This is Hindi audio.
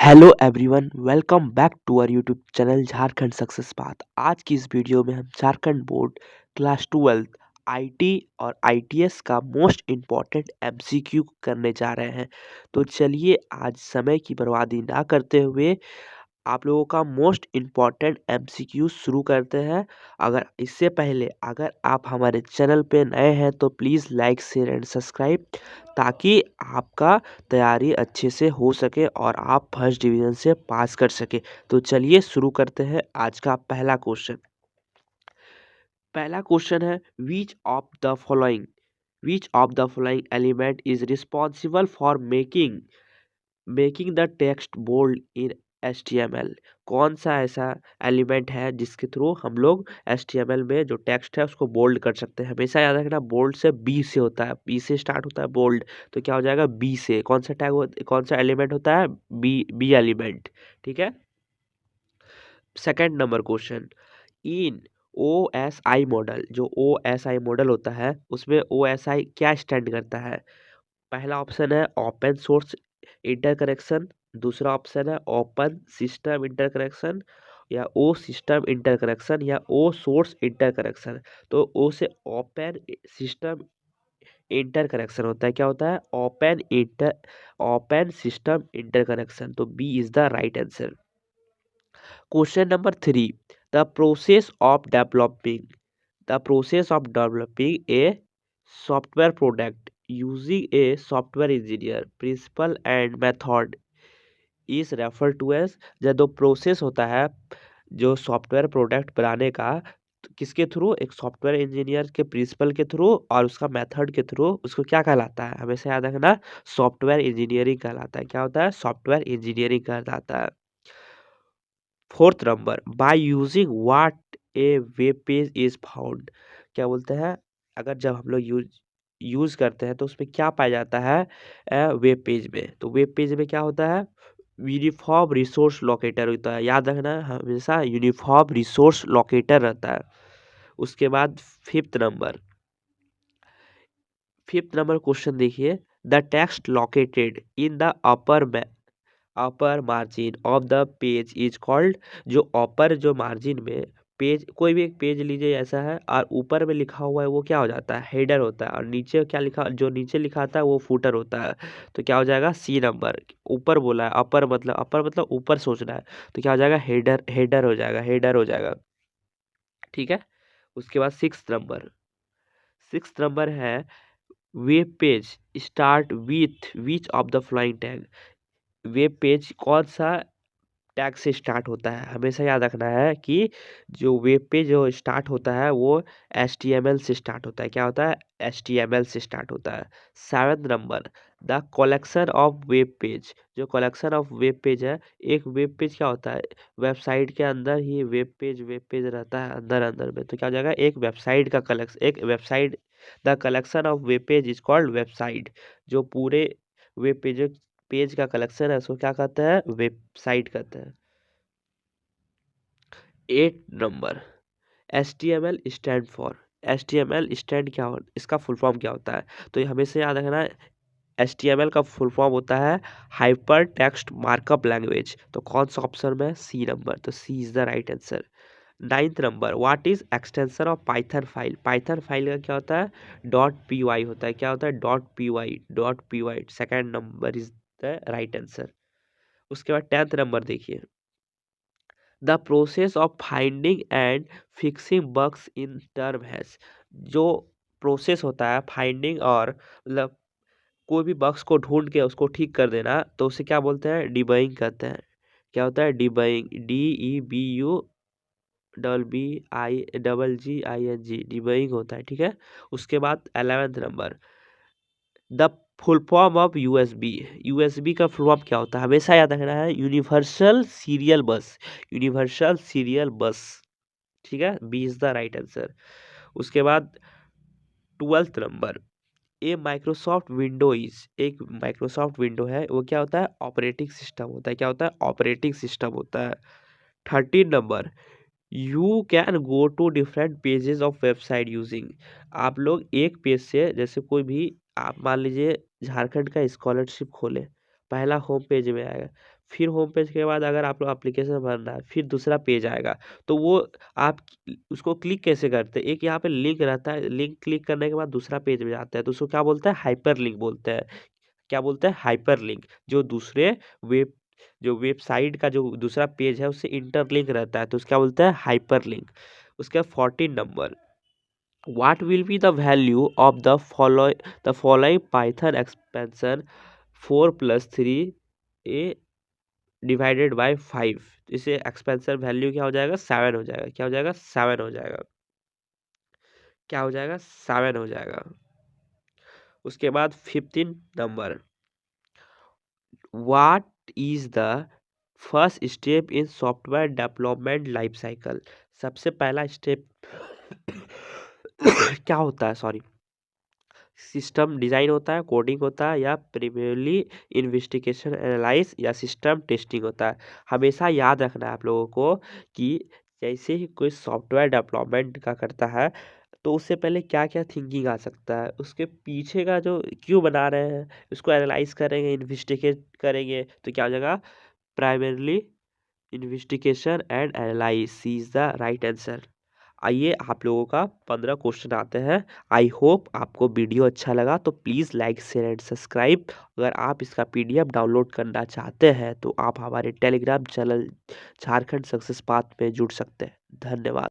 Hello everyone, welcome back to our YouTube channel Jharkhand success path. आज की इस वीडियो में हम झारखंड बोर्ड क्लास 12 आईटी और आईटीएस का मोस्ट इम्पॉर्टेंट एमसीक्यू करने जा रहे हैं। तो चलिए आज समय की बर्बादी ना करते हुए आप लोगों का मोस्ट इम्पॉर्टेंट एमसीक्यू शुरू करते हैं। अगर इससे पहले अगर आप हमारे चैनल पे नए हैं तो please like share and subscribe, ताकि आपका तैयारी अच्छे से हो सके और आप फर्स्ट डिवीज़न से पास कर सके। तो चलिए शुरू करते हैं आज का पहला क्वेश्चन। पहला क्वेश्चन है, which of the following element is responsible for making the text bold in HTML। कौन सा ऐसा एलिमेंट है जिसके थ्रू हम लोग HTML में जो टेक्स्ट है उसको बोल्ड कर सकते हैं। हमेशा याद रखना, बोल्ड से बी से होता है, बी से स्टार्ट होता है बोल्ड। तो क्या हो जाएगा, बी से। कौन सा एलिमेंट होता है, बी एलिमेंट। ठीक है। Second number question, in OSI model, जो OSI मॉडल होता है उसमें OSI क्या स्टैंड करता है। पहला ऑप्शन है ओपन सोर्स इंटरकनेक्शन, दूसरा ऑप्शन है ओपन सिस्टम इंटरकनेक्शन, या ओ सिस्टम इंटरकनेक्शन, या ओ सोर्स इंटरकनेक्शन। तो ओ से ओपन सिस्टम इंटरकनेक्शन होता है। क्या होता है, ओपन सिस्टम इंटरकनेक्शन। तो B is the right answer. Question number 3, the process of developing a software product using a software engineer principle and method is referred to as। जो प्रोसेस होता है जो सॉफ्टवेयर प्रोडक्ट बनाने का, तो किसके थ्रू, एक सॉफ्टवेयर इंजीनियर के प्रिंसिपल के थ्रू और उसका मेथड के थ्रू, उसको क्या कहलाता है, हमेशा याद रखना, सॉफ्टवेयर इंजीनियरिंग कहलाता है। क्या होता है, सॉफ्टवेयर इंजीनियरिंग कहलाता है। Fourth number, by using what A web page is found. क्या बोलते हैं, अगर जब हम लोग यूज करते हैं तो उसमें क्या पाया जाता है वेब पेज में। तो वेब पेज में क्या होता है, यूनिफॉर्म रिसोर्स लोकेटर होता है। याद रखना, हमेशा यूनिफॉर्म रिसोर्स लोकेटर रहता है। उसके बाद फिफ्थ नंबर क्वेश्चन देखिए, the text located in the upper margin of the page is called. जो अपर जो मार्जिन में पेज, कोई भी एक पेज लीजिए ऐसा है और ऊपर में लिखा हुआ है वो क्या हो जाता है, हेडर होता है। और नीचे क्या लिखा, जो नीचे लिखा आता है वो फुटर होता है। तो क्या हो जाएगा, सी नंबर। ऊपर बोला है, अपर मतलब ऊपर सोचना है। तो क्या हो जाएगा, हेडर हो जाएगा। ठीक है। उसके बाद सिक्स नंबर है, web page start with which of the flowing tag. Web page कौन सा टैग से स्टार्ट होता है। हमेशा याद रखना है कि जो वेब पेज जो स्टार्ट होता है वो HTML से स्टार्ट होता है। क्या होता है, HTML से स्टार्ट होता है। Seventh number, the collection of web page. जो कलेक्शन ऑफ वेब पेज है, एक वेब पेज क्या होता है, वेबसाइट के अंदर ही वेब पेज रहता है, अंदर अंदर में। तो क्या हो जाएगा, एक website, the collection of web page is called website. जो पूरे वेब पेज का कलेक्शन है उसको क्या कहते हैं, वेबसाइट कहते हैं। 8 number, H T M L stand क्या हो, इसका फुल फॉर्म क्या होता है। तो ये हमेशा याद रखना है, HTML का फुल फॉर्म होता है हाइपर टेक्स्ट मार्कअप लैंग्वेज। तो कौन सा ऑप्शन में, सी नंबर। तो C is the right answer. 9th number, what is extension of Python file का क्या होता है, .py होता है। क्या होता है, .py। Second number is the right answer. उसके बाद 10th नंबर देखिए, the process of finding and fixing bugs in term has. जो प्रोसेस होता है फाइंडिंग और मतलब कोई भी बग्स को ढूंढ के उसको ठीक कर देना, तो उसे क्या बोलते हैं, डिबइंग कहते हैं। क्या होता है, डिबइंग, DEBUGGING, डिबइंग होता है। ठीक है। उसके बाद 11th number, the full form of USB का फुल फॉर्म क्या होता है, हमेशा याद रखना है, यूनिवर्सल सीरियल बस। ठीक है, B is the right answer. उसके बाद 12th नंबर, एक माइक्रोसॉफ्ट विंडो है, वो क्या होता है, ऑपरेटिंग सिस्टम होता है। क्या होता है, ऑपरेटिंग सिस्टम होता है। 13 number, you can go to different pages of website using. आप लोग एक पेज से, जैसे कोई भी, आप मान लीजिए झारखंड का स्कॉलरशिप खोले, पहला होम पेज में आएगा, फिर होम पेज के बाद अगर आप लोग एप्लीकेशन भरना है, फिर दूसरा पेज आएगा। तो वो आप उसको क्लिक कैसे करते हैं, एक यहाँ पे लिंक रहता है, लिंक क्लिक करने के बाद दूसरा पेज में जाता है, तो उसको क्या बोलते हैं, हाइपर लिंक बोलते हैं। क्या बोलते हैं, हाइपर लिंक। जो दूसरे वेब जो वेबसाइट का जो दूसरा पेज है उससे इंटरलिंक रहता है, तो उसका बोलते हैं हाइपर लिंक। उसका 14 number, what will be the value of the following python expansion 4 plus 3 a divided by 5। इसे एक्सपेंशन वैल्यू क्या हो जाएगा, 7 हो जाएगा। क्या हो जाएगा, 7 हो जाएगा। क्या हो जाएगा, 7 हो जाएगा। उसके बाद 15 number, what is the first step in software development life cycle. सबसे पहला स्टेप क्या होता है, सॉरी, सिस्टम डिज़ाइन होता है, कोडिंग होता है, या प्रीमियरली इन्वेस्टिगेशन एनालाइज या सिस्टम टेस्टिंग होता है। हमेशा याद रखना है आप लोगों को कि जैसे ही कोई सॉफ्टवेयर डेवलपमेंट का करता है तो उससे पहले क्या क्या थिंकिंग आ सकता है, उसके पीछे का जो क्यों बना रहे हैं उसको एनालाइज करेंगे, इन्वेस्टिगेट करेंगे, तो क्या हो जाएगा, primarily investigation and analyse is the right answer. आइए आप लोगों का 15 क्वेश्चन आते हैं। आई होप आपको वीडियो अच्छा लगा, तो please like share and subscribe. अगर आप इसका पीडीएफ डाउनलोड करना चाहते हैं तो आप हमारे Telegram channel Jharkhand success path में जुड़ सकते हैं। धन्यवाद।